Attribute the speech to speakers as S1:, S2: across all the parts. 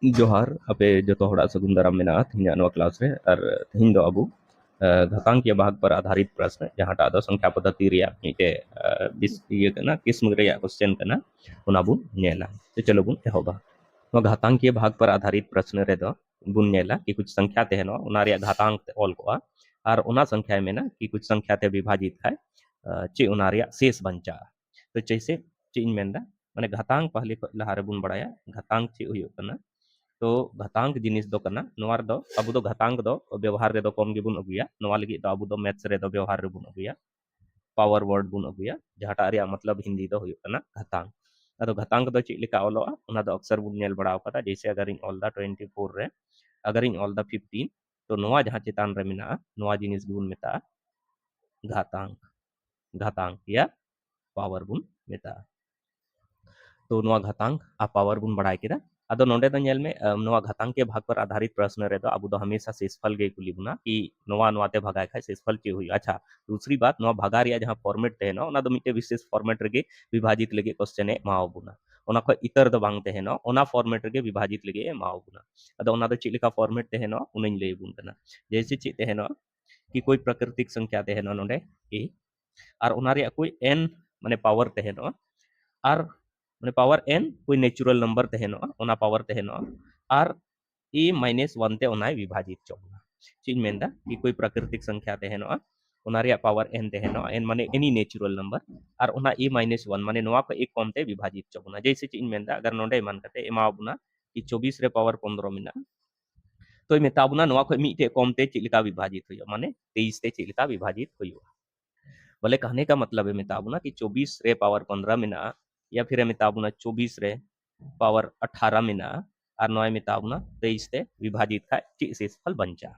S1: जोहार अपे जो हड़ा सगुन दाराम मेना तीन क्लास रे और तीन दो अबू घातांकीय भाग पर आधारित प्रश्न जहाँ दो संख्या पद्धति मीटे किस्म क्वेश्चन करना उना बुन नेला तो चलो बुन एहोबा घातांकीय भाग पर आधारित प्रश्न रे दो बुन नेला कि कुछ संख्या तहनो उना रे घातांक ऑल को और उना संख्या में ना कि कुछ संख्या ते विभाजित है चे उना रे शेष बंचा तो जैसे चे मेनदा माने घातांक पहले लहारे बुन बड़ाया घातांक चे हुयो करना तो घातांक जिनिस दो करना नोवार दो अब दो घातांक दो व्यवहार रे दो कम गे बुन अगुया नोवा लगी दो अब दो मैथ्स रे दो व्यवहार रे बुन अगुया पावर वर्ड बुन अगुया जहाटा रे मतलब हिंदी दो हुयो करना घातांक अदो घातांक दो चे लिखा ऑलोआ उना दो अक्सर बुन नेल बड़ाव कदा जैसे अगर इन ऑल दा 24 रे अगर इन ऑल दा 15 तो नोवा जहां चेतान रे मेना नोवा जिनिस बुन मेता घातांक घातांक या पावर बुन मेता तो नोवा घातांक आ पावर बुन बढ़ाई केदा अदो नोंडे दो नेल में नोवा घातांक के भाग पर आधारित प्रश्न रे दो अब दो हमेशा शेषफल गे कुली बुना कि नोवा नोवा ते भगाए खाय शेषफल चे हुई अच्छा दूसरी बात नोवा भगा रिया जहां फॉर्मेट ते ना ओना दो मिटे विशेष फॉर्मेट रे गे विभाजित लगे क्वेश्चन ए माओ बुना ओना को इतर दो बांग ते ना ओना फॉर्मेट रे गे विभाजित लगे माओ बुना अदो ओना दो चिलिका फॉर्मेट ते ना उनइन ले बुन तना जैसे चे ते ना कि कोई प्राकृतिक संख्या ते ना नोंडे ए और ओना रे कोई n माने पावर ते ना और माने पावर n कोई नेचुरल नंबर तहनो ओना पावर तहनो और e माइनस 1 ते ओना विभाजित चोबना चीज मेंदा कि कोई प्राकृतिक संख्या तहनो ओना रे पावर n तहनो n माने एनी नेचुरल नंबर और ओना e माइनस 1 माने नोआ को एक कम ते विभाजित चोबना जैसे चीज मेंदा अगर नोंडे मान कते एमाबुना कि 24 रे पावर 15 मिना तो मेताबुना नोआ को मीटे कम ते चिलिका विभाजित हुयो माने 23 ते चिलिका विभाजित हुयो बोले कहने का मतलब है मेताबुना कि 24 रे पावर 15 मिना या फिर मेताबुना 24 रे पावर 18 मिना और नॉय मेताबुना 23 ते विभाजित का शेषफल बंचा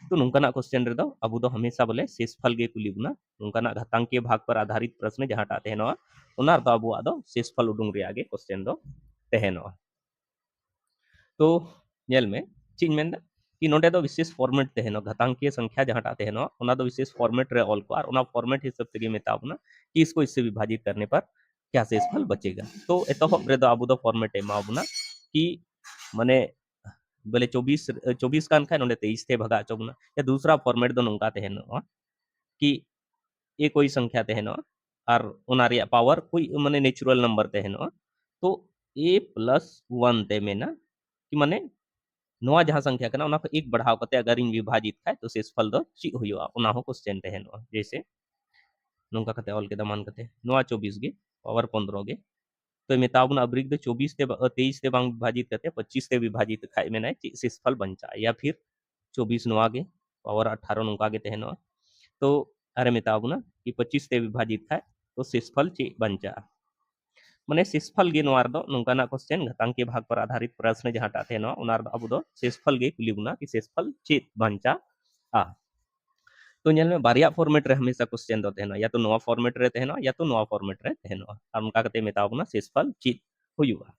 S1: तो नुंकाना क्वेश्चन रे दो अब दो हमेशा बोले शेषफल गे कुलीबुना नुंकाना घातांकीय भाग पर आधारित प्रश्न जहां टाते हैं उनार दो अब दो शेषफल उडुंग रे आगे क्वेश्चन दो तहनो तो नेल में चीज में कि नोडे दो विशेष फॉर्मेट तहनो घातांकीय संख्या जहां टाते हैं ओना दो विशेष फॉर्मेट रे ऑल को और ओना फॉर्मेट हिसाब से मेताबुना कि इसको इससे विभाजित करने पर क्या शेषफल बचेगा तो एतोहब रे दो अब दो फॉर्मेट एमाबुना कि माने बोले 24 कान खाए नोडे 23 थे भगा चोबना या दूसरा फॉर्मेट दो नोंका तहनो कि ए कोई संख्या तहनो और ओना रे पावर कोई माने नेचुरल नंबर तहनो तो a प्लस 1 ते मेना कि माने नोआ जहां संख्या कना ओना को एक बढ़ाव कते अगर इन विभाजित खाए तो शेषफल दो ची हुयो ओना हो क्वेश्चन तहनो जैसे नोंका कते ऑल के दमान कते नोआ 24 गे पावर 15 गे तो मेताबुन अब्रिक दो 24 ते 23 ते बांग विभाजित करते 25 ते विभाजित खाए में ना शेषफल बंचा या फिर 24 नोआ गे पावर 18 नोंका गे तहनो तो अरे मेताबुना कि 25 ते विभाजित खाए तो शेषफल चे बंचा माने शेषफल गे नोआर दो नोंकाना क्वेश्चन घातांकीय भाग पर आधारित प्रश्न जहां टाते नो उनार दो अब दो शेषफल गे कुलीबुना कि शेषफल चे बंचा आ तो नेल में बारिया फॉर्मेट रे हमेशा क्वेश्चन दो तहनो या तो नोआ फॉर्मेट रे तहनो या तो नोआ फॉर्मेट रे तहनो और उनका कते मेताबुना शेषफल चे हुयुआ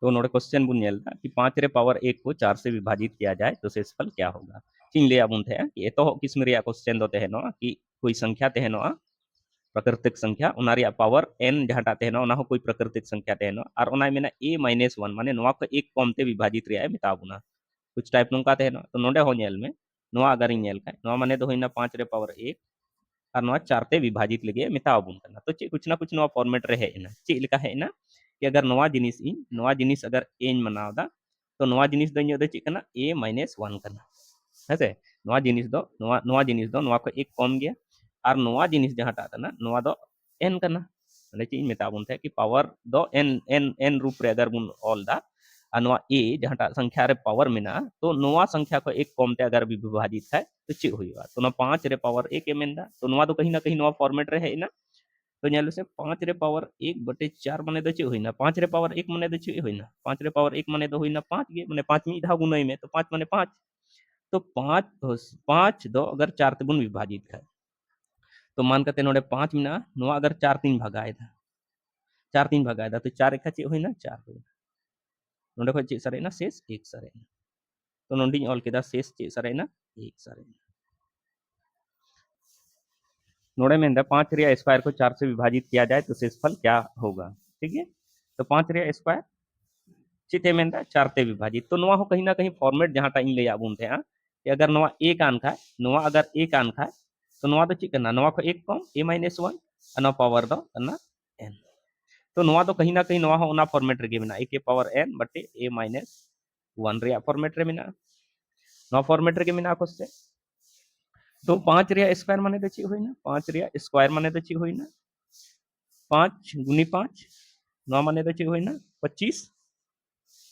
S1: तो नोडे क्वेश्चन बुन नेलता कि 5 रे पावर 1 को 4 से विभाजित किया जाए तो शेषफल क्या होगा चिन ले अबुन थे कि एतो किस्म रे क्वेश्चन दो तहनो कि कोई संख्या तहनो प्राकृतिक संख्या उना रे पावर n जहां टाते हैं ना कोई प्राकृतिक संख्या तहनो और उना मेना a माइनस 1 माने नोआ को एक कम ते विभाजित रे मेताबुना कुछ टाइप नोंका तहनो तो नोडे हो नेल में नोआ अगर इन नेल का नोआ माने दो होइना 5 रे पावर 1 और नोआ 4 ते विभाजित लगे मेताबुन करना तो चे कुछ ना कुछ नोआ फॉर्मेट रे है ना चे लिखा है ना कि अगर नोआ जिनिस अगर एन मनावदा तो नोआ जिनिस दो इन दो चे कना a माइनस 1 करना हेसे नोआ जिनिस दो नोआ जिनिस दो नोआ को एक कम गया और नोआ जिनिस जहां टाता ना नोआ दो n करना माने चे मेताबुन थे कि पावर दो n रूप रे अगर बुन ऑल दा और नोआ a जहां टा संख्या रे पावर मेना तो नोआ संख्या को एक कम ते अगर भी विभाजित है तो चे हुईवा तो ना 5 रे पावर 1 एमेंदा तो नोआ तो कहीं ना कहीं नोआ फॉर्मेट रे है ना तो नेल से 5 रे पावर 1 बटे 4 माने दो चे होइना 5 रे पावर 1 माने दो चे होइना 5 रे पावर 1 माने दो होइना 5 गे माने 5 मी धा गुणई में तो 5 माने 5 तो 5 दो अगर 4 ते गुण विभाजित है तो मान करते नोडे 5 मिना नोआ अगर 4 3 भगाए था 4 3 भगाए था तो 4 एक चे होइना 4 होइना नोडे को चे सरेना शेष 1 सरेना तो नोंडी ऑल केदा शेष चे सरेना 1 सरेना नोड़े में 5 रिया स्क्वायर को 4 से विभाजित किया जाए तो शेषफल क्या होगा ठीक है तो 5 रिया स्क्वायर चिते मेनदा 4 ते विभाजित तो नोआ हो कहीं ना कहीं फॉर्मेट जहां इन ले आबुन थे कि अगर नोआ ए कान खाए नोआ अगर ए कान खाए तो नोआ तो चिकना नोआ को एक कम ए माइनस 1 अना पावर दो अना एन तो नोआ तो कहीं ना कहीं नोआ हो उना फॉर्मेट रे मेना ए के पावर एन बटे ए माइनस 1 रे फॉर्मेट रे मेना नोआ फॉर्मेट रे मेना क्वेश्चन तो 5 रे स्क्वायर माने तो ची होइना 5 रे स्क्वायर माने तो ची होइना 5 गुनी 5 नोआ माने तो ची होइना 25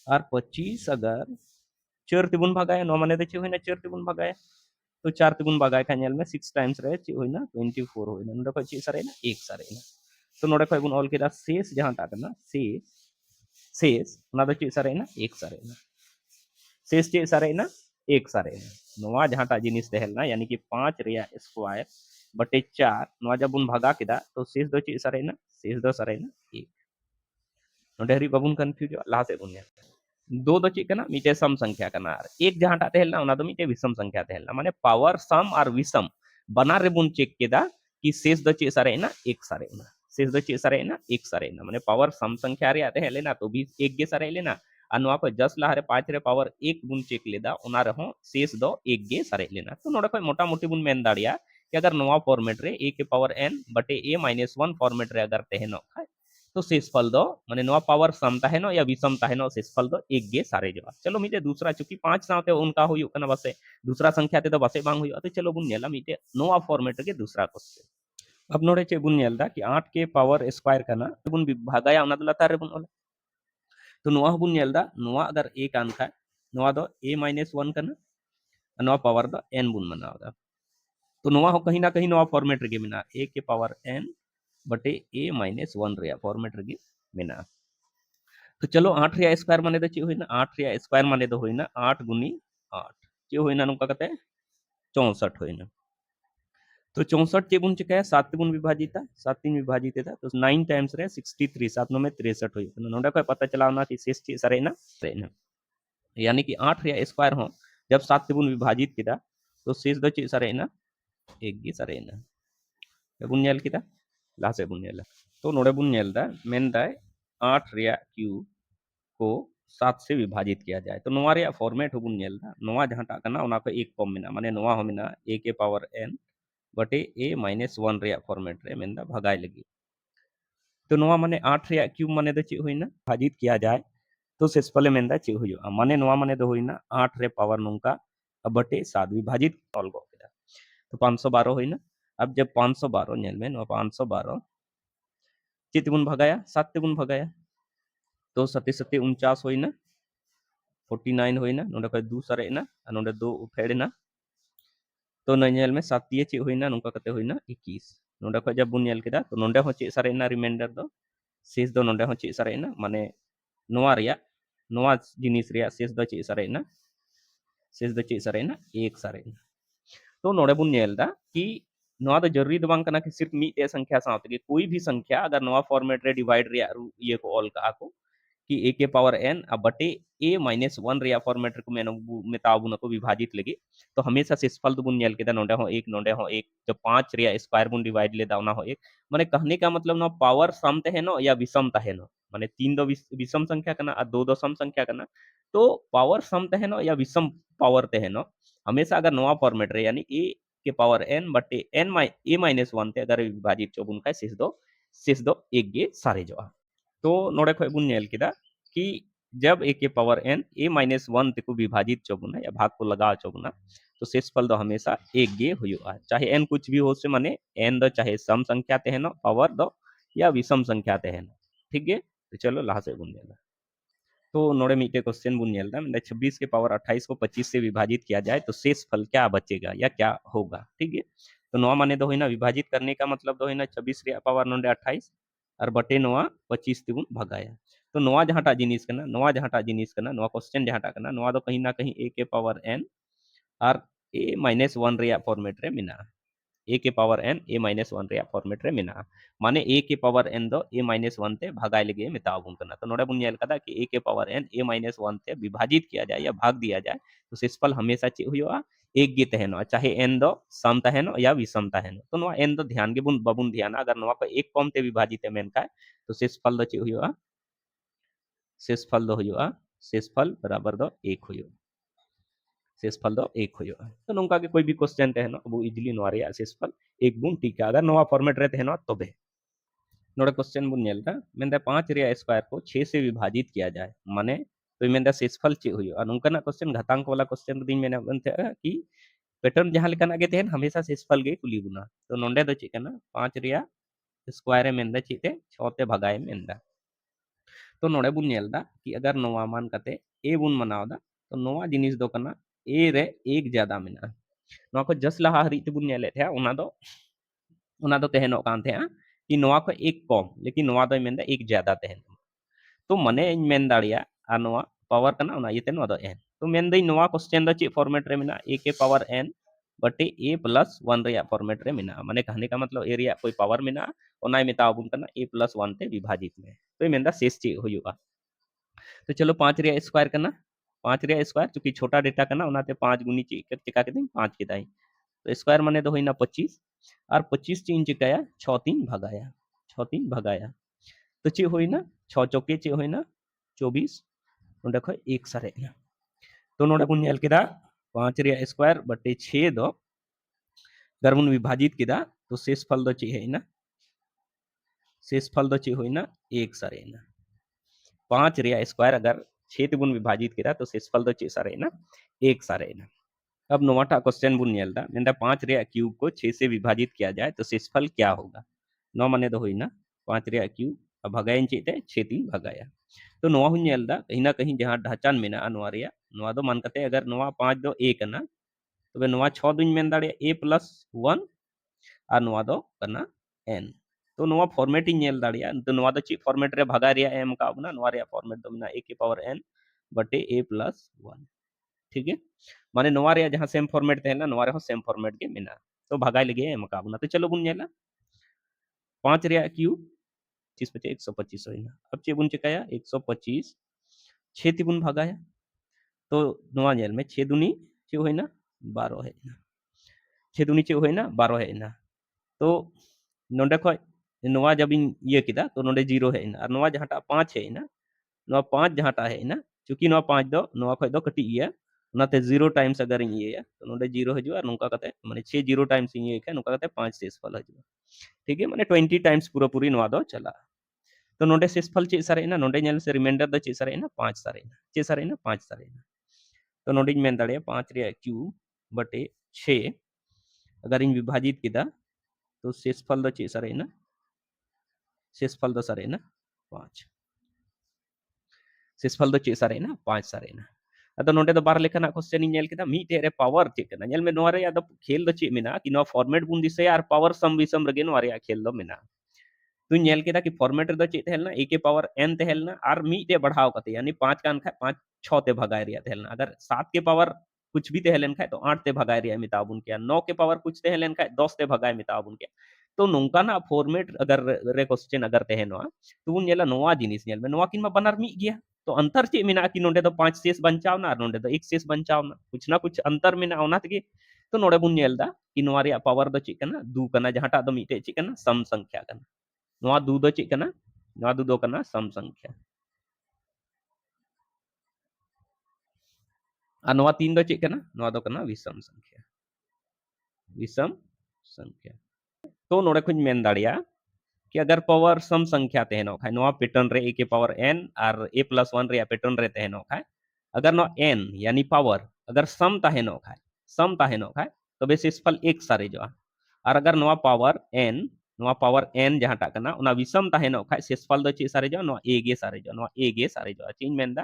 S1: और 25 अगर 4 तिबुन भागाया नोआ माने तो ची होइना 4 तिबुन भागाया तो 4 तिबुन भागाय का नेल में 6 टाइम्स रे ची होइना 24 होइना नोडे को ची सरेना 1 सरेना तो नोडे को बुन ऑल केदा शेष जहां टा करना शेष ना तो ची सरेना 1 सरेना शेष ची सरेना 1 सरेना नोआ जहां टा जिनिस देहलना यानी कि 5 रिया स्क्वायर बटे 4 नोआ जब बुन भागा केदा तो शेष दो ची सरेना शेष दो सरेना 1 नोडे हरी बाबुन कंफ्यूज लाहा से बुन दो दो ची कना मिटे सम संख्या कना एक जहां टा तेहलना उना दो मिटे विषम संख्या तेहलना माने पावर सम और विषम बनार रे बुन चेक केदा कि शेष दो ची सरेना 1 सरेना शेष दो ची सरेना 1 सरेना माने पावर सम संख्या रे आते हेलेना तो भी 1 गे सरे लेना अनवा को 10 लारे 5 रे पावर 1 बुन चेक लेदा उना रे हो शेष दो 1 गे सरे लेना तो नोडे को मोटा मोटी बुन मेन दाड़िया कि अगर नोवा फॉर्मेट रे a के पावर n बटे a माइनस 1 फॉर्मेट रे अगर तेहनो खाए तो शेषफल दो माने नोआ पावर समता है नो या विषमता है नो शेषफल दो 1 गे सारे जो चलो मिटे दूसरा चूंकि 5 साथे उनका हुई कना बसे दूसरा संख्या ते तो बसे बांग हुई तो चलो बुन नेला मिटे नोआ फॉर्मेट के दूसरा क्वेश्चन अब नोडे चे बुन नेलदा कि 8 के पावर स्क्वायर कना बुन भागाया उना लतार रे बुन ओला तो नोआ बुन नेलदा नोआ अगर a कान खाए नोआ दो a माइनस 1 कना नोआ पावर दो n बुन मनावदा तो नोआ हो कहीं ना कहीं नोआ फॉर्मेट रे मेना a के पावर n बटे a माइनस 1 रे फॉर्मेट रे मेना तो चलो 8 रे स्क्वायर माने तो ची होइना 8 रे स्क्वायर माने तो होइना 8 गुनी 8 ची होइना नुका कते 64 होइना तो 64 चे बुन चिका 7 गुण विभाजित 7 3 विभाजित था तो 9 टाइम्स रे 63 7 में 63 होई तो नोडा को पता चला ना कि शेष ची सरेना सरेना यानी कि 8 रे स्क्वायर हो जब 7 गुण विभाजित किदा तो शेष दो ची सरेना 1 गी सरेना बुन नेल किदा लासे बुन नेल तो नोडे बुन नेल दा मेन दाय 8 रे क्यूब को 7 से विभाजित किया जाए तो नोआ रे फॉर्मेट होबुन नेल दा नोआ जहां टा कना उना को एक फॉर्म मेना माने नोआ हो मेना a के पावर n बटे a माइनस 1 रे फॉर्मेट रे मेन दा भगाय लगी तो नोआ माने 8 रे क्यूब माने द ची होइना विभाजित किया जाए तो शेषफल मेन दा ची होयो माने नोआ माने दो होइना 8 रे पावर नुका बटे 7 विभाजित ऑल गो केदा तो 512 होइना अब जब 512 नेल में नोआ 512 चित गुण भगाया 7 गुण भगाया तो 7 7 49 होइना 49 होइना नोडे को 2 सरेना नोडे 2 उठेड़ना तो ननेल में 7 ची होइना नुका कते होइना 21 नोडे को जब बुन नेल केदा तो नोडे हो ची सरेना रिमाइंडर दो शेष दो नोडे हो ची सरेना माने नोआ रिया नोआ जिनिस रिया शेष दो ची सरेना शेष दो ची सरेना 1 सरेना तो नोडे बुन नेल दा कि नोआ तो जरूरी दो बांग कना कि सिर्फ मीटे संख्या साथ कोई भी संख्या अगर नोआ फॉर्मेट रे डिवाइड रिया ये को ऑल का को कि a के पावर n बटे a माइनस 1 रे फॉर्मेट को मैं मेताबुन को विभाजित लगी तो हमेशा शेषफल बुन नेल के नोडे हो एक जब 5 रे स्क्वायर बुन डिवाइड ले दावना हो एक माने कहने का मतलब ना पावर समते है नो या विषमता है नो माने 3 दो विषम संख्या करना और 2 दो सम संख्या करना तो पावर समते है नो या विषम पावर ते है नो हमेशा अगर नोआ फॉर्मेट रे यानी a के पावर n बटे n a माइनस 1 ते अगर विभाजित चोबुन का शेष दो एक गे सारे जो तो नोडे खय बुन नेल केदा कि जब a के पावर n a माइनस 1 ते को विभाजित चोबुना या भाग को लगा चोबुना तो शेषफल दो हमेशा एक गे हुआ चाहे n कुछ भी हो से माने n दो चाहे सम संख्या ते है पावर दो या विषम संख्या ते है ठीक है तो चलो लाहा से बुन नेला तो नोड़े मीटे क्वेश्चन बुन नेलदा मैंने 26 के पावर 28 को 25 से विभाजित किया जाए तो शेष फल क्या बचेगा या क्या होगा ठीक है तो नोआ माने दो होइना विभाजित करने का मतलब दो होइना 26 रे पावर नोडे 28 और बटे नोआ 25 तिगुन भगाया तो नोआ जहाटा जिनिस कना नोआ क्वेश्चन जहाटा कना नोआ दो कहीं ना कहीं a के पावर n और a माइनस 1 रे फॉर्मेट रे मिना a के पावर n a माइनस 1 रे फॉर्मेट रे मेना माने a के पावर n दो a माइनस 1 ते भागाय लगे मेताबुन करना तो नोडे बुन नेल कदा कि a के पावर n a माइनस 1 ते विभाजित किया जाए या भाग दिया जाए तो शेषफल हमेशा चे हुआ एक गे तहनो चाहे n दो सम तहनो या विषम तहनो तो नोआ n दो ध्यान के बुन बबुन ध्यान अगर नोआ को एक कम ते विभाजित मेन का तो शेषफल दो चे हुआ शेषफल दो हुआ शेषफल बराबर दो 1 हुयो शेषफल दो 1 हुयो तो नोंका के कोई भी क्वेश्चन तहनो अब इजिली नोआ रे शेषफल 1 बुन टीका अगर नोआ फॉर्मेट रे तहनो तबे नोड़े क्वेश्चन बुन नेलता मेंदा 5 रे स्क्वायर को 6 से विभाजित किया जाए माने तो मेंदा शेषफल चे हुयो और नोंका ना क्वेश्चन घातांक वाला क्वेश्चन दिन मेना बनते कि पैटर्न जहां लेकना गे तेहन हमेशा शेषफल गे कुली बुना तो नोंडे दो चेकना 5 रे स्क्वायर मेंदा चीते 6 ते भगाए मेंदा तो नोड़े बुन नेलदा कि अगर नोवा मान कते ए बुन मनावदा तो नोवा जिनिस दो कना ए रे एक ज्यादा मेना नोवा को जस लहा हरी ते बुन नेले थे उना दो तहनो कान थे कि नोवा को एक कम लेकिन नोवा दो मेंदा एक ज्यादा तहन तो मने इन मेन दाड़िया आ नोवा पावर कना उना येते नोवा दो एन तो मेन दई नोवा क्वेश्चन दो ची फॉर्मेट रे मेना ए के पावर एन बटे ए प्लस 1 रे फॉर्मेट रे मेना माने कहने का मतलब ए रे कोई पावर मेना ओना मेता बुन कना ए प्लस 1 ते विभाजित में तो मेंदा शेष ची हुयुआ तो चलो 5 रे स्क्वायर करना 5 रे स्क्वायर चूंकि छोटा डेटा करना उनाते 5 गुनी ची चिका के दिन 5 के दाई तो स्क्वायर माने तो होइना 25 और 25 चीन चिकाया 6 3 भगाया तो ची होइना 6 चौके ची होइना 24 नोडे खय 1 सारे तो नोडे बुन नेल केदा 5 रे स्क्वायर बटे 6 दो अगर बुन विभाजित केदा तो शेषफल दो ची है ना शेषफल दो ची होइना 1 सारे ना 5 रे स्क्वायर अगर 6 ते बुन विभाजित केदा तो शेषफल दो ची सारे ना 1 सारे ना अब नोवाटा क्वेश्चन बुन नेलदा मेंदा 5 रे क्यूब को 6 से विभाजित किया जाए तो शेषफल क्या होगा 9 माने दो होइना 5 रे क्यूब अब भगायन चेते 6 3 भगाया तो नोवा हुन नेलदा कहीं ना कहीं जहां ढाचान मेना नोवा रे नोवा दो मान कते अगर नोवा 5 दो a कना तबे नोवा 6 दुन मेन दाड़े a प्लस 1 और नोवा दो कना n तो नोवा फॉर्मेट इन नेल दाड़िया तो नोवा दो ची फॉर्मेट रे भगा रे m का बना नोवा रे फॉर्मेट दो मेना a के पावर n बटे a प्लस 1 ठीक है माने नोवा रे जहां सेम फॉर्मेट तहना नोवा रे सेम फॉर्मेट के मेना तो भगाई लगे एम का बना तो चलो बुन नेला 5 रे क्यूब 25 पचे 125 होइना अब चे बुन चिकाया 125 6 ती बुन भगाया तो नोवा नेल में 6 दुनी चे होइना 12 है 6 दुनी चे होइना 12 है ना तो नोंडे खय नोवा जब इन ये किदा तो नोंडे 0 है ना और नोवा जहां 5 है ना नोवा 5 जहां है ना चूंकि नोवा 5 दो नोवा खय दो कटी ये उनाते 0 टाइम्स अगर इन ये तो नोंडे 0 हजू और नुका कते माने 6 0 टाइम्स इन ये के नुका कते 5 शेषफल हजू ठीक है माने 20 टाइम्स पूरा पूरी नोवा दो चला तो नोंडे शेषफल चे सारे ना नोंडे नेल से रिमाइंडर द चे सारे ना 5 सारे ना चे सारे ना 5 सारे ना तो नोंडे मेन दाड़े 5 रे क्यूब बटे 6 अगर इन विभाजित किदा तो शेषफल द चे सारे ना शेषफल द सारे ना 5 शेषफल द चे सारे ना 5 सारे ना अदो नोंडे दो बार लेखना क्वेश्चन इन नेल किदा मीटे रे पावर चे कना नेल में नोरे अदो खेल द चे मेना कि नो फॉर्मेट बुन दिसे यार पावर सम विषम रगे नोरे खेल दो मेना तू नेल केदा कि फॉर्मेट रे दो चे तहेलना a के पावर n तहेलना और मीटे बढ़ाव कते यानी 5 कान खा 5 6 ते भगाय रिया तहेलना अगर 7 के पावर कुछ भी तहेलन खाय तो 8 ते भगाय रिया मिताबुन के 9 के पावर कुछ तहेलन खाय 10 ते भगाय मिताबुन के तो नोंका ना फॉर्मेट अगर रे क्वेश्चन अगर तहेनो तो उन नेला नोवा जिनिस नेल में नोवा किन में बनर मी गया तो अंतर चे मेना कि नोंडे दो 5 शेष बंचाव ना नोंडे दो 1 शेष बंचाव ना कुछ अंतर मेना ओना तगे तो नोडे बुन नेलदा कि नोवा रे पावर दो चे कना 2 कना जहाटा दो मीटे चे कना सम संख्या कना नोवा 2 दो चे कना नोवा 2 दो कना सम संख्या और नोवा 3 दो चे कना नोवा दो कना विषम संख्या तो नोडे खुज मेन दाड़िया कि अगर पावर सम संख्या तहनो खाय नोवा पैटर्न रे a के पावर n और a प्लस 1 रे पैटर्न रे तहनो खाय अगर नो n यानी पावर अगर सम तहनो खाय तो बेसिसफल एक सारे जो और अगर नोवा पावर n जहां टा कना उना विषम तहनो खाय शेषफल दो चे सारे जो नोवा a गे सारे जो चीन मेनदा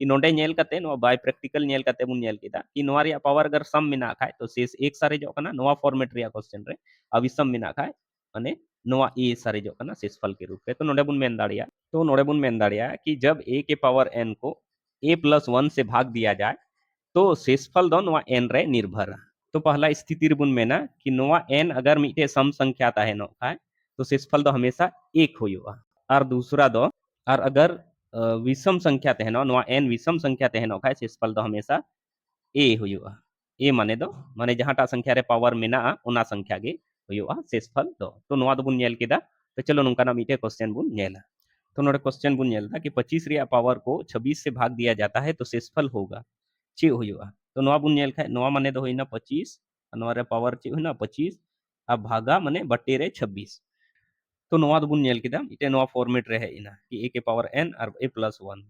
S1: कि नोंडे नेल कते नोवा बाय प्रैक्टिकल नेल कते बुन नेल किदा कि नोवा रे पावर अगर सम मिना खाय तो शेष एक सारे जो कना नोवा फॉर्मेट रे क्वेश्चन रे अविषम मिना खाय माने नोवा ए सारे जो कना शेषफल के रूप में तो नोडे बुन मेन दाड़िया कि जब a के पावर n को a प्लस 1 से भाग दिया जाए तो शेषफल दो नोवा n रे निर्भर तो पहला स्थिति बुन मेना कि नोवा n अगर मीटे सम संख्या तहनो खाय तो शेषफल दो हमेशा 1 होयुआ और दूसरा दो और अगर विषम संख्या तहनो नोवा n विषम संख्या तहनो खाय शेषफल दो हमेशा a हुयुआ a माने दो माने जहांटा संख्या रे पावर मेना उना संख्या गे हुयुआ शेषफल दो तो नोवा दो बुन नेल केदा तो चलो नुका ना मीटे क्वेश्चन बुन नेला तो नोड़े क्वेश्चन बुन नेलदा कि 25 रिया पावर को 26 से भाग दिया जाता है तो शेषफल होगा चे हुआ। तो नोआ बुन नेल खाय नोआ माने दो होइना 25 नोआ रे पावर चे होइना 25 अब भागा माने बटे रे 26। तो नोआ दो बुन नेल किदा इटे नोआ फॉर्मेट रे हेइना कि a के पावर n और a प्लस 1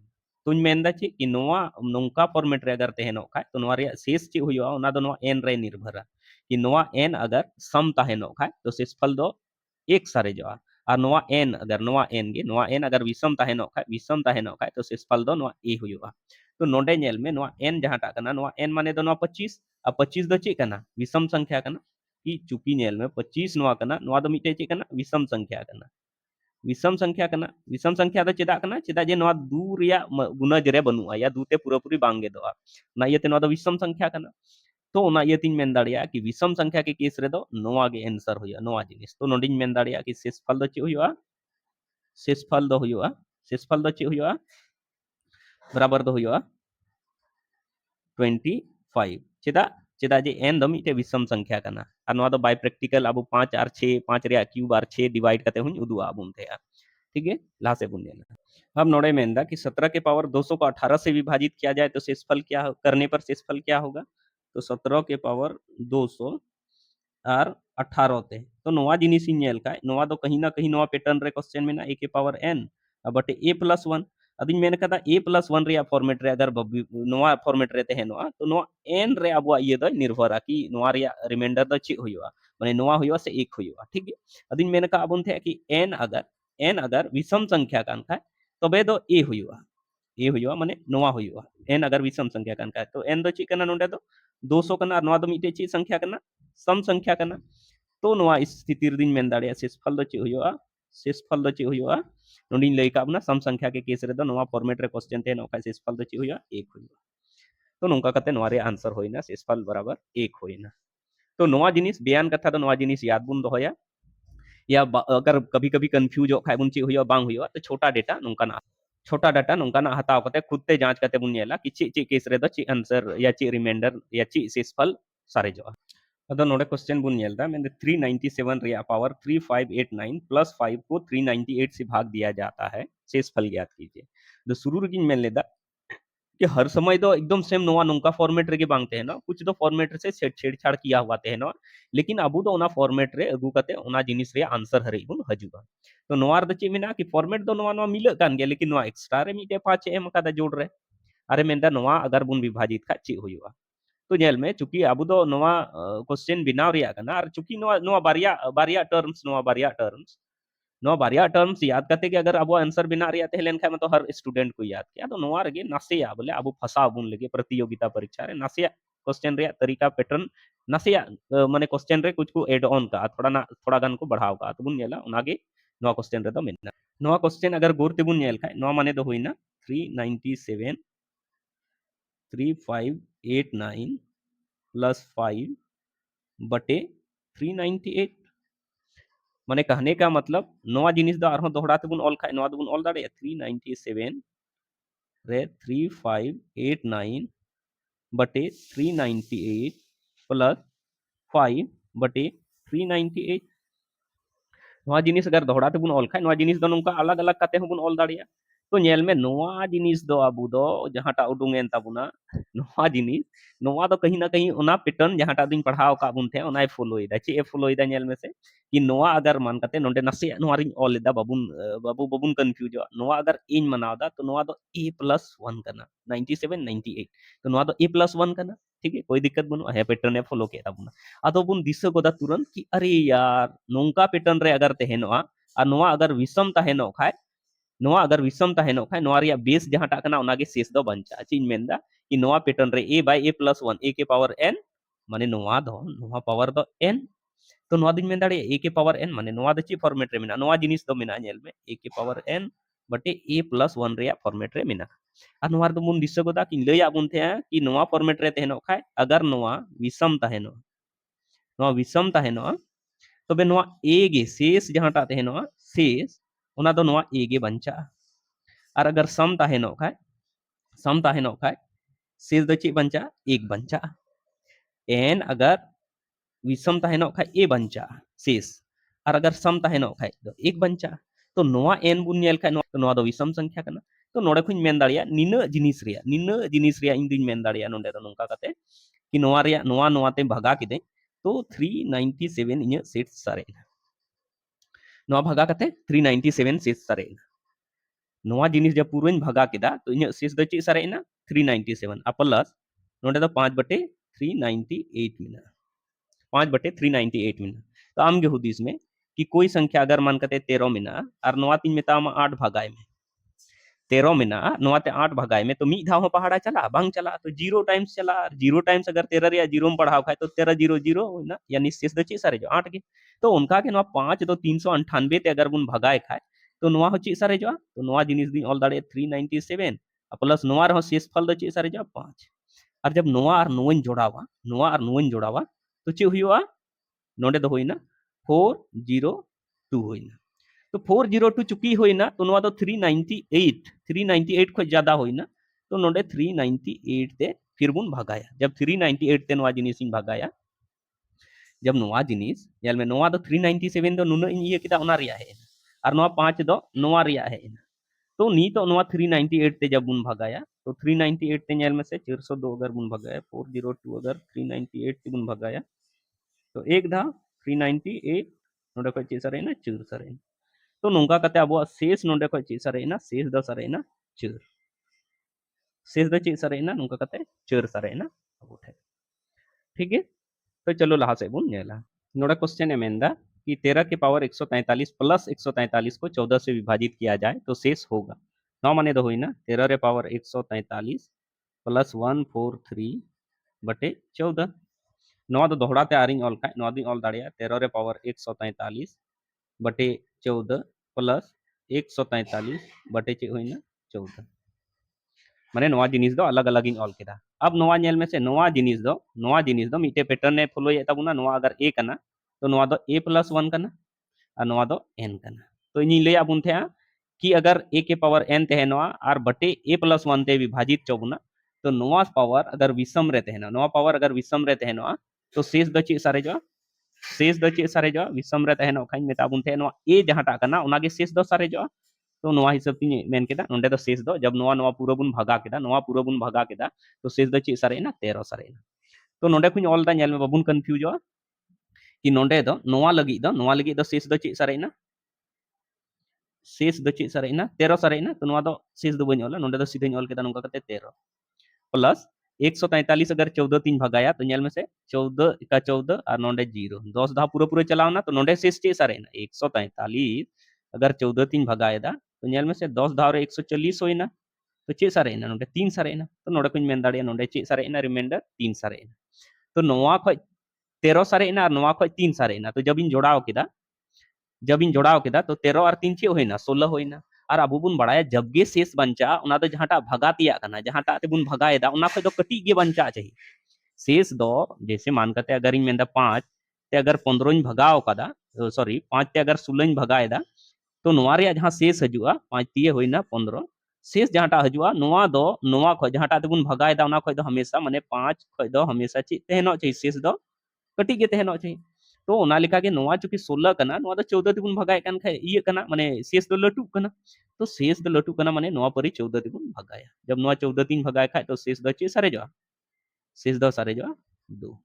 S1: तुम मेनदा चे कि नोआ नोंका फॉर्मेट रे अगर तहेनो खाय तो नोआ रे शेष चे हुआ ओना दो नोआ n रे निर्भरा कि नोआ n अगर सम तहेनो खाय तो शेषफल दो एक सारेजोआ और नोआ n अगर नोआ n अगर विषम तहेनो खाय तो शेषफल दो नोआ a हुआ। तो नोडे नेल में नोआ n जहाटा कना नोआ n माने दो नोआ 25 अब 25 दो चे कना विषम संख्या कना कि चुकी नेल में 25 नोआ कना नोआ दो मिटे चे कना विषम संख्या कना विषम संख्या दो चेदा कना चेदा जे नोआ दू रिया गुणज रे बनुआ या दू ते पूरा पूरी बांगे दोआ ना इते नोआ दो विषम संख्या कना। तो ओना इतिन मेन दाड़िया कि विषम संख्या के केस रे दो नोआ गे आंसर होया नोआ जिनिस तो नोडिन मेन दाड़िया कि शेषफल दो चे हुआ शेषफल दो चे हुआ बराबर दो हुआ 25 चेदा चेदा जे n दो मिटे विषम संख्या कना और नोआ दो बाय प्रैक्टिकल अब 5 और 6 5 रे क्यूब और 6 डिवाइड करते हुन उदुआ बुन थे ठीक है ला से बुन लेना। अब नोड़े मेंदा कि 17 के पावर 200 को 18 से विभाजित किया जाए तो शेषफल क्या करने पर शेषफल क्या होगा। तो 17 के पावर 200 और 18 ते तो नोआ जिनिस नेल का नोआ दो कहीं ना कहीं नोआ पैटर्न रे क्वेश्चन में ना a के पावर n बटे a प्लस 1 अदिन मेन कदा a प्लस 1 रे फॉर्मेट रे अगर नोआ फॉर्मेट रे ते नोआ तो नोआ n रे अब ये दो निर्भर कि नोआ रे रिमाइंडर दो चे हुआ माने नोआ हुआ से एक हुआ ठीक है। अदिन मेन का अबुन थे कि n अगर विषम संख्या कान खाय तबे दो a हुआ माने नोआ हुआ n अगर विषम संख्या कान खाय तो n दो चे कना नोंडे दो 200 कना नोआ दो मिटे चे संख्या कना सम संख्या कना। तो नोआ स्थिति दिन मेन दाड़िया शेषफल दो चे हुआ नोंडिन लई का अपना सम संख्या के केस रे दो नोआ फॉर्मेट रे क्वेश्चन ते नोका शेषफल दो चे हुआ एक हुआ। तो नोंका कते नोआ रे आंसर होइना शेषफल बराबर एक होइना। तो नोआ जिनिस बयान कथा दो नोआ जिनिस याद बुन दोया या अगर कभी कभी कंफ्यूज हो खाय बुन चे हुआ बांग हुआ तो छोटा डाटा नोंका ना हताव कते खुद ते जांच कते बुन नेला कि चे केस रे दो चे आंसर या चे रिमाइंडर या चे शेषफल सारे जो अदो नोडे क्वेश्चन बुन नेलदा मैंने 397 रिया पावर 3589 प्लस 5 को 398 से भाग दिया जाता है शेषफल ज्ञात कीजिए। तो शुरू रगिन मेन लेदा कि हर समय तो एकदम सेम नोआ नोंका फॉर्मेट रे के बांगते हैं ना कुछ तो फॉर्मेट से छेड़छाड़ किया हुआ ते ना लेकिन अबू तो ओना फॉर्मेट रे अगू कते ओना जिनिस रे आंसर हरे बुन हजुगा। तो नोआ रे चे मेना कि फॉर्मेट दो नोआ नोआ मिल कान गया लेकिन नोआ एक्स्ट्रा रे मिटे पाचे एम कादा जोड़ रे अरे मेंदा नोआ अगर बुन विभाजित का चे हुआ। तो जेल में चूंकि अब दो नोआ क्वेश्चन बिनाव रिया कना और चूंकि नोआ नोआ बारिया बारिया टर्म्स नोआ बारिया टर्म्स याद करते कि अगर अब आंसर बिना रिया तहलेन खाय मतलब हर स्टूडेंट को याद किया तो नोआ रगे नासेया बोले अब फसा बुन लगे प्रतियोगिता परीक्षा रे नासेया क्वेश्चन रे तरीका पैटर्न नासेया माने क्वेश्चन रे कुछ को ऐड ऑन का थोड़ा गान को बढ़ाव का तो बुन नेला उनागे नोआ क्वेश्चन रे तो मेना नोआ क्वेश्चन अगर गोरते बुन नेल खाय नोआ माने दो होइना 397 3589 प्लस 5 बटे 398 माने कहने का मतलब नोआ जिनिस दा आरो दोहरा ते बुन ऑल खाय नोआ दुन ऑल दाड़े 397 रे 3589 बटे 398 प्लस 5 बटे 398 नोआ जिनिस अगर दोहरा ते बुन ऑल खाय नोआ जिनिस दो नोंका अलग अलग काते बुन ऑल दाड़िया। तो नेल में नोआ जिनिस दो अबू दो जहाटा उडुंगेन ताबुना नोआ जिनिस नोआ तो कहीं ना कहीं ओना पैटर्न जहाटा दिन पढ़ाव का बुन थे ओना फॉलो इदा चे फॉलो इदा नेल में से कि नोआ अगर मान कते नोंडे नसे नोआ रिन ऑल इदा बाबू कंफ्यूज नोआ अगर इन मनावदा तो नोआ दो a+1 कना 97 98 तो नोआ दो a+1 कना ठीक है कोई दिक्कत बनु है पैटर्न फॉलो के ताबुना अदो बुन दिसो गोदा तुरंत कि अरे यार नोंका पैटर्न रे अगर तहेनोआ और नोआ अगर विषम तहेनो खाय नोआ अगर विषम तहेनो खाय नोआ रिया बेस जहाटा कना ओनागे शेष दो बंचा चिन मेनदा कि नोआ पैटर्न रे a/a+1 a के पावर n माने नोआ पावर दो n तो नोआ दिन मेन दाड़े a के पावर n माने नोआ द ची फॉर्मेट रे मेना नोआ जिनिस दो मेना नेल में a के पावर n बटे a+1 रे फॉर्मेट रे मेना और नोआ दो मुन दिसो गोदा कि लया बुन थे कि नोआ फॉर्मेट रे तहेनो खाय अगर नोआ विषम तहेनो तबे नोआ a गे शेष जहाटा तहेनो शेष ओना दो नोआ a गे बंचा और अगर सम तहेनो खाय शेष दो ची बंचा एक बंचा n अगर विषम तहेनो खाय a बंचा शेष और अगर सम तहेनो खाय तो एक बंचा तो नोआ n बुन नेल खाय तो नोआ दो विषम संख्या कना तो नोडे खुन मेन दाड़िया निना जिनिस रिया इन दिन मेन दाड़िया नोडे दो नोंका कते कि नोआ रिया नोआ ते भगा किदे तो 397 इᱧ सेट सारेना नोआ भगा कते 397 सेट सारेना नोआ जिनिस जब पूर्ण भगा किदा तो इन शेष द चे सारेना 397 आ प्लस नोडे दो 5 बटे 398 मिना 5 बटे 398 मिना तो आम गे हुदिस में कि कोई संख्या अगर मान कते 13 मिना और नोआ तीन मेता 8 भगाए में 13 मिना नोआते 8 भगाए में तो मी धाव हो पहाड़ा चला बांग चला तो 0 टाइम्स चला 0 टाइम्स अगर 13 रे 0 में पढ़ाओ खाए तो 13 0 0 होइना यानी शेष द चे सारे जो 8 के तो उनका के नोआ 5 दो 398 ते अगर बुन भगाए खाए तो नोआ हो चे सारे जो तो नोआ जिनिस दी ऑल दाड़े 397 प्लस नोआ रहो शेष फल द चे सारे जो 5 और जब नोआ और नोइन जोड़ावा तो चे हुआ नोडे दो होइना 402 होइना तो 402 चुकी होइना तो नोआ दो 398 खो ज्यादा होइना तो नोडे 398 ते फिर बुन भगाया जब 398 ते नोआ जिनिस इन भगाया जब नोआ जिनिस याल में नोआ दो 397 दो नुना इन ये किदा ओना रिया है और नोआ 5 दो नोआ रिया है तो नी तो नोआ 398 ते जब बुन भगाया तो 398 ते नेल में से 402 अगर बुन भगाया 402 अगर 398 ते बुन भगाया तो एक धा 398 नोडे को चे सरेना 4 सरेना तो नोंका कते अब शेष नोडे को चे सरेना शेष द सरेना 4 शेष द चे सरेना नोंका कते 4 सरेना अब उठे ठीक है तो चलो लहा से बुन नेला नोडा क्वेश्चन है मेंदा कि 13 के पावर 143 प्लस 143 को 14 से विभाजित किया जाए तो शेष होगा नौ माने दो हुई ना 13 रे पावर 143 प्लस 143 बटे 14 नौ तो दोहराते आ रही ऑल का नौ दिन ऑल दाड़िया 13 रे पावर 143 बटे 14 प्लस 143 बटे चे हुई ना 14 माने नोआ जिनिस दो अलग अलग इन ऑल केदा अब नोआ नेल में से नोआ जिनिस दो मिटे पैटर्न ने फॉलो ये तबुना नोआ अगर ए कना तो नोआ दो a प्लस 1 कना और नोआ दो n कना तो इनी ले आबुन थे कि अगर a के पावर n तहनवा और बटे a प्लस 1 ते विभाजित चौबुना तो नोआ पावर अगर विषम रे तहना नोआ पावर अगर विषम रे तहनवा तो शेष द चे सारे जो विषम रे तहनो खाइन मेताबुन थे नोआ a जहाटा कना ओना के शेष दो सारे जो तो नोआ हिसाब ती मेन केदा नोंडे दो शेष दो जब नोआ नोआ पूरा बुन भगा केदा तो शेष दो चे सारेना 13 सारेना तो नोंडे खुन ऑल दा नेल में बाबुन कंफ्यूज हो कि नोंडे दो नोआ लगी दो शेष दो चे सारेना शेष दो चे सारेना 13 सारेना तो नोआ दो शेष दो बन ऑल नोंडे दो सीधे ऑल केदा नोंका कते 13 प्लस 143 अगर 14 तीन भगाया तो नेल में से 14 का 14 और नोंडे 0 10 धा पूरा पूरा चलावना तो नोंडे शेष चे सारेना 143 अगर 14 तीन भगाएदा तो नेल में से 10 धाव 140 होइना तो चे सारेना नोंडे 3 सारेना तो नोंडे कुछ मेन दाड़िया नोंडे चे सारेना रिमाइंडर 3 सारेना तो नोआ खो 13 सारेना और नोआ खो 3 सारेना तो जब इन जोड़ाव केदा तो 13 और 3 चे होइना 16 होइना और अब बुन बढ़ाया जब गे शेष बंचा उना तो जहाटा भगातिया कना जहाटा ते बुन भगाएदा उना खो दो कटी गे बंचा चाहिए शेष दो जैसे मान करते अगर इन मेंदा 5 ते अगर 15 इन भगाओ कदा सॉरी 5 ते अगर 16 इन भगाएदा तो नोआ रे जहां शेष हजुआ 5 तिए होइना 15 शेष जहाटा हजुआ नोआ खो जहाटा ते बुन भगाएदा उना खो दो हमेशा माने 5 खो दो हमेशा ची तहनो चाहिए शेष दो कटी गे तहनो चाहिए तो ओना लेका के नोआ चुकी 16 कना नोआ दो 14 ते बुन भगाए कन खाए इए कना माने शेष दो लटू कना तो शेष दो लटू कना माने नोआ परी 14 ते बुन भगाया जब नोआ 14 तीन भगाए खाए तो शेष दो चे सारे जो शेष दो सारे जो 2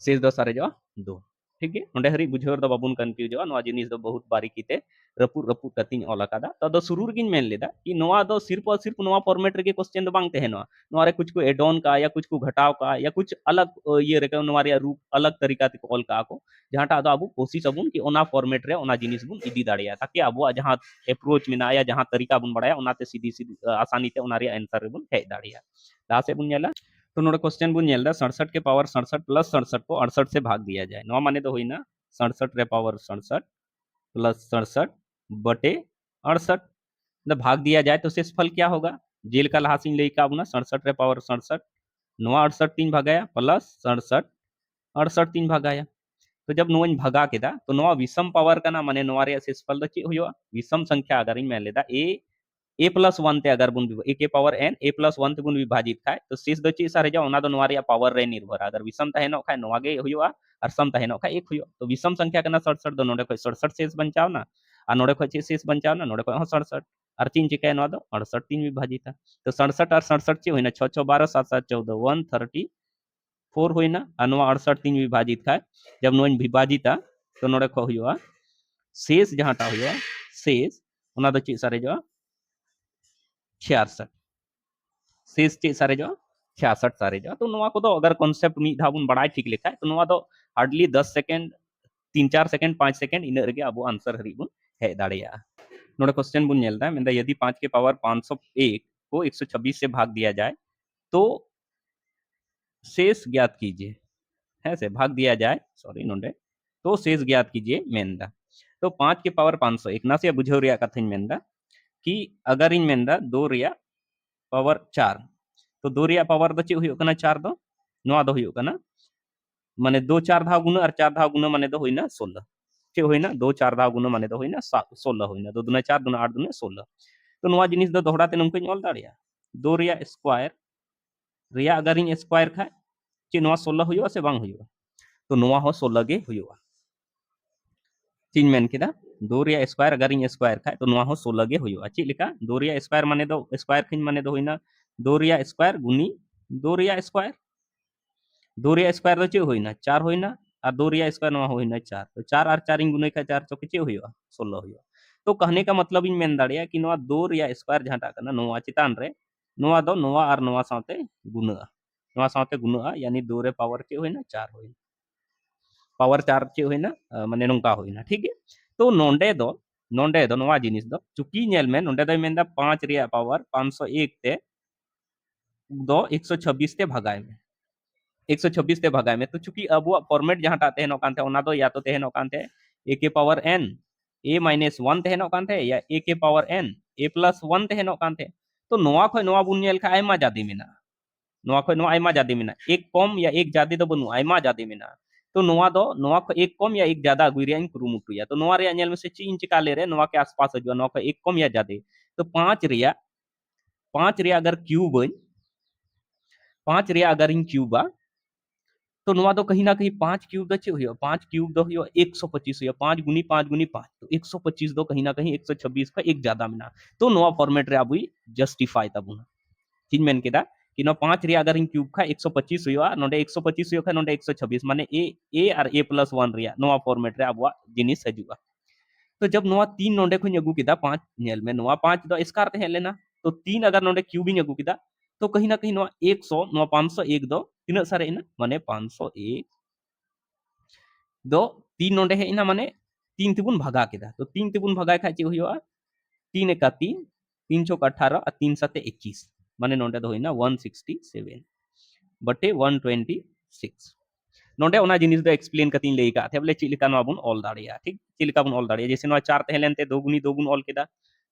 S1: शेष दो सारे जो 2 ठीक है नोंडे हरी बुझेर दो बाबुन कंफ्यूज हो नोआ जिनिस दो बहुत बारीकी ते रपू कतिन ऑल अकादा तो दो सुरूर गिन मेन लेदा कि नोआ दो सिर्फ और सिर्फ नोआ फॉर्मेट रे क्वेश्चन दो बांग तहनो नोआ रे कुछ को एड ऑन का या कुछ को घटाव का या कुछ अलग ये रे नोआ रे रूप अलग तरीका ते ऑल का को जहाटा दो अबु कोशिश अबुन कि ओना फॉर्मेट रे ओना जिनिस बुन इदी दाड़िया ताकि अबु जहां अप्रोच मिना या जहां तरीका बुन बढ़ाया ओनाते सीधी सीधी आसानी ते ओना रे आंसर रे बुन हे दाड़िया ला से बुन नेला तो नोडे क्वेश्चन बुन नेलदा 67 के पावर 67 प्लस 67 को 68 से भाग दिया जाए नौ माने तो हुई ना 67 रे पावर 67 प्लस 67 बटे 68 मतलब भाग दिया जाए तो शेष फल क्या होगा जेल का लहासिन लेका बुना 67 रे पावर 67 नौ 68 तीन भगाया प्लस 67 68 तीन भगाया तो जब नोइन भगा केदा तो नोआ विषम पावर का ना माने नोआ रे शेष फल द चे हुआ विषम संख्या अगर इन में लेदा ए प्लस 1 ते अगर बुन ए के पावर n ए प्लस 1 ते बुन विभाजित खाए तो शेष दो चे सारे जो ओना दो नोआ रे पावर रे निर्भर अगर विषम तहनो खाए नोआ गे हुआ और सम तहनो खाए एक हुआ तो विषम संख्या कना 67 दो नोडे कोई 67 शेष बचाव ना और नोड़े खो चे शेष बचावना नोड़े खो 67 और चीन चिकाय नवा दो 68 3 विभाजित तो 67 और 67 चे होइना 6 6 12 7 7 14 134 होइना और नवा 68 3 विभाजित खाय जब नोइन विभाजिता तो नोड़े खो हुआ शेष जहांटा हुआ शेष ओना दो चे सारेजो 66 शेष चे सारेजो 66 सारेजो तो नवा को तो अगर कॉन्सेप्ट मी धाबुन बड़ाई ठीक लेखा तो नवा दो हार्डली 10 सेकंड 3-4 सेकंड 5 सेकंड इन रेगे अब आंसर हरी बुन हे दाड़िया नोड़े क्वेश्चन बुन नेलदा मेंदा यदि 5 के पावर 501 को 126 से भाग दिया जाए तो शेष ज्ञात कीजिए है से भाग दिया जाए सॉरी नोडे तो शेष ज्ञात कीजिए मेंदा तो 5 के पावर 501 ना से बुझो रिया कथन मेंदा कि अगर इन मेंदा 2 रिया पावर 4 तो 2 रिया पावर दो चे हुयो कना 4 दो नोआ दो हुयो कना माने 2 4 धाव गुना और 4 धाव गुना माने दो होइना 16 चे होइना 2 4 धाव गुना माने दो होइना 16 होइना 2 दुना 4 दुना 8 दुना 16 तो नोआ जिनिस दो दोहड़ा ते नंको ऑल दाड़िया 2 रिया स्क्वायर रिया अगर इन स्क्वायर खा चे नोआ 16 हुयो से बांग हुयो तो नोआ हो 16 गे हुयो चीन मेन केदा 2 रिया स्क्वायर अगर इन स्क्वायर खा तो नोआ हो 16 गे हुयो चे लेका 2 रिया स्क्वायर माने दो स्क्वायर खिन माने दो होइना 2 रिया स्क्वायर गुनी 2 रिया स्क्वायर 2 रिया स्क्वायर दो चे होइना 4 होइना और 2 रिया स्क्वायर नोआ होइना 4 तो 4 और 4 इन गुने का 4 चौके चे हुयो 16 हुयो तो कहने का मतलब इन मेन दाड़िया कि नोआ 2 रिया स्क्वायर जहाटा कना नोआ चितान रे नोआ दो नोआ और नोआ साथे गुना नोआ साथे गुना यानी 2 रे पावर चे होइना 4 होइना पावर 4 चे होइना माने नोंका होइना ठीक है तो नोंडे दो नोआ जिनिस दो चुकी नेल में नोंडे दो मेंदा 5 रिया पावर 501 ते दो 126 ते भगाए में 126 ते भगाए में तो चूंकि अब फॉर्मेट जहां ता तेहनो कांते ओना दो या तो तेहनो कांते a के पावर n a माइनस 1 तेहनो कांते या a के पावर n a प्लस 1 तेहनो कांते तो नोआ खय नोआ बुन नेल खा आयमा जादी मेना नोआ खय नोआ आयमा जादी मेना एक कम या एक जादी दो बनु आयमा जादी मेना तो नोआ दो नोआ खय एक कम या एक ज्यादा गुइरिया इन कुरुमुटुया तो नोआ रे नेल में से ची इन चिका ले रे नोआ के आसपास हजवा नोआ खय एक कम या जादी तो 5 रिया अगर क्यूब 5 रिया अगर इन क्यूबा तो नोआ दो कहीं ना कहीं 5 क्यूब दो चे हुयो 5 क्यूब दो हुयो 125 हुयो 5 गुनी 5 गुनी 5 तो 125 दो कहीं ना कहीं 126 का एक ज्यादा मिना तो नोआ फॉर्मेट रे आबुई जस्टिफाई तबुना ठीक मेन केदा कि नो 5 रिया अगर इन क्यूब का 125 हुयो नोडे 125 हुयो का नोडे 126 माने ए और a प्लस 1 रिया नोआ फॉर्मेट रे आबुआ जिनिस हजुआ तो जब नोआ 3 नोडे को अगू किदा 5 नेल में नोआ 5 दो स्कार ते लेना तो 3 अगर नोडे क्यूबिंग अगू किदा तो कहीं ना कहीं नोआ 100 नोआ 501 दो तिना सारे इना माने 501 दो 3 नोडे है इना माने 3 तिबुन भगा केदा तो 3 तिबुन भगाय खा चे हुयो 3 एका 3 3 चौक 18 और 3 साते 21 माने नोडे दो होइना 167 बटे 126 नोडे ओना जिनिस दो एक्सप्लेन कतिन लेई का थे बोले चिलिका नो बुन ऑल दाड़िया ठीक चिलिका बुन ऑल दाड़िया जैसे नो 4 तहलेन ते 2 गुनी 2 बुन ऑल केदा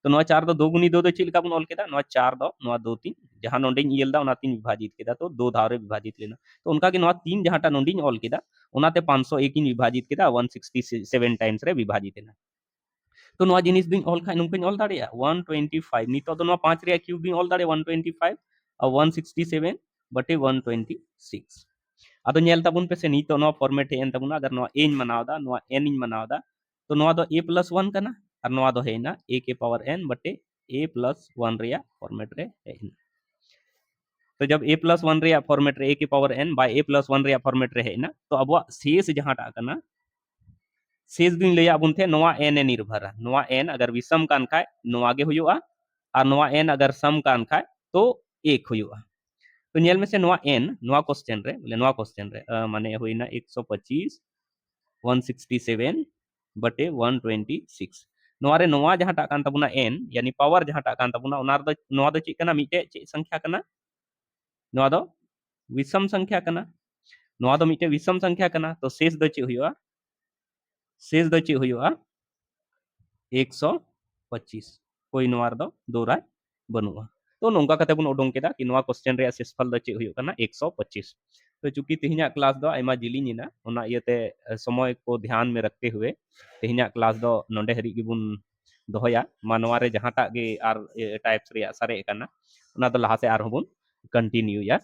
S1: तो नो 4 दो 2 गुनी 2 दो चिलिका बुन ऑल केदा नो 4 दो नो 2 3 जहां नोडे इयल दा ओना 3 विभाजित केदा तो 2 धारे विभाजित लेना तो उनका के नो 3 जहां टा नोडी ऑल केदा ओनाते 501 इन विभाजित केदा 167 टाइम्स रे विभाजित लेना तो नो जिनिस दिन ऑल खाइ नुंकन ऑल दाड़िया 125 नितो तो नो 5 रे क्यूब दिन ऑल दाड़िया 125 और 167 बटे 126 अदो नेल तबुन पे से नितो नो फॉर्मेट एन तबुन अगर नो ए इन मनावदा नो एन इन मनावदा तो नो दो a प्लस 1 कना और नो दो है ना a के पावर n बटे a प्लस 1 रिया फॉर्मेट रे है तो जब a प्लस 1 रिया फॉर्मेट रे a के power n by a plus 1 रिया फॉर्मेट रे है ना तो अब शेष जहां टा कना शेष दिन ले आबुन थे नोआ n ए निर्भर नोआ n अगर विषम कान खाय नोआ गे हुयुआ और नोआ n अगर सम कान खाय तो एक हुयुआ तो नेल में से नोआ n नोआ क्वेश्चन रे बोले नोआ क्वेश्चन रे माने होइना 125 167 बटे 126 नोआ रे नोआ जहां टा कान तबुना n यानी पावर जहां टा कान तबुना ओनार दो नोआ दो चे कना मिटे चे संख्या कना नोआ दो विषम संख्या कना नोआ दो मिटे विषम संख्या कना तो शेष दो चे हुयुआ शेष दो चे हुयुआ 125 कोई नोआ दो दोराय बनुआ तो नोंका कते बुन उडोंग केदा कि नोआ क्वेश्चन रे शेषफल दो चे हुयुआ कना 125 तो चूंकि तेहिना क्लास दो आइमा जिलिनिना ओना इयते समय को ध्यान में रखते हुए तेहिना क्लास दो नोंडे हरि गिबुन दोहया मानवा रे जहांटा गे आर टाइप्स रे सारे कना ओना दो लहा से आर हबुन कंटिन्यू या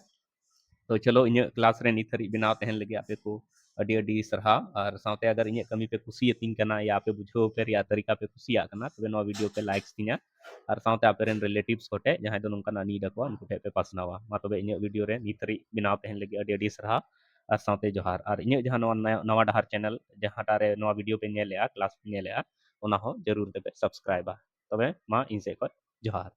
S1: तो चलो इन क्लास रे नित हरि बनाव तहन लगे आपे को ᱟᱹᱰᱤ ᱟᱹᱰᱤ ᱥᱟᱨᱦᱟᱣ ᱟᱨ ᱥᱟᱶᱛᱮ ᱟᱜᱟᱨ ᱤᱧᱟᱹᱜ ᱠᱟᱹᱢᱤ ᱯᱮ ᱠᱩᱥᱤᱭᱟᱛᱤᱧ ᱠᱟᱱᱟ ᱭᱟ ᱟᱯᱮ ᱵᱩᱡᱷᱟᱹᱣ ᱯᱮ ᱨᱮᱭᱟᱜ ᱛᱟᱹᱨᱤᱠᱟ ᱯᱮ ᱠᱩᱥᱤᱭᱟᱜ ᱠᱟᱱᱟ ᱛᱚᱵᱮ ᱱᱚᱣᱟ ᱵᱷᱤᱰᱤᱭᱳ ᱯᱮ ᱞᱟᱭᱤᱠ ᱛᱤᱧᱟ ᱟᱨ ᱥᱟᱶᱛᱮ ᱟᱯᱮᱨᱮᱱ ᱨᱤᱞᱮᱴᱤᱵᱷᱥ ᱠᱚᱴᱷᱮ ᱡᱟᱦᱟᱸᱭ ᱫᱚ ᱱᱚᱝᱠᱟᱱᱟᱜ ᱱᱤᱰ ᱟᱠᱚᱣᱟ ᱩᱱᱠᱩ ᱴᱷᱮᱡ ᱯᱮ ᱯᱟᱥᱱᱟᱣᱟ ᱢᱟ ᱛᱚᱵᱮ ᱤᱧᱟᱹᱜ ᱵᱷᱤᱰᱤᱭᱳ ᱨᱮ ᱱᱤᱛ ᱦᱟᱹᱨᱤᱡ ᱵᱮᱱᱟᱣ ᱛᱟᱦᱮᱱ ᱞᱟᱹᱜᱤᱫ ᱟᱹᱰᱤ ᱟᱹᱰᱤ ᱥᱟᱨᱦᱟᱣ ᱟᱨ ᱥᱟᱶᱛᱮ ᱡᱚᱦᱟᱨ ᱟᱨ ᱤᱧᱟᱹᱜ ᱡᱟᱦᱟᱸ ᱱᱚᱣᱟ ᱱᱟᱣᱟ ᱰᱟᱦᱟᱨ ᱪᱮᱱᱮᱞ ᱡᱟᱦᱟᱸᱴᱟᱜ ᱨᱮ ᱱᱚᱣᱟ ᱵᱷᱤᱰᱤᱭᱳ ᱯᱮ ᱧᱮᱞᱮᱜᱼᱟ ᱠᱞᱟᱥ ᱯᱮ ᱧᱮᱞᱮᱜᱼᱟ ᱚᱱᱟ ᱦᱚᱸ ᱡᱟᱹᱨᱩᱲ ᱛᱮᱯᱮ ᱥᱟᱵᱥᱠᱨᱟइᱵᱟ ᱛᱚᱵᱮ ᱢᱟ ᱤᱧ ᱥᱮᱫ ᱠᱷᱚᱡ ᱡᱚᱦᱟᱨ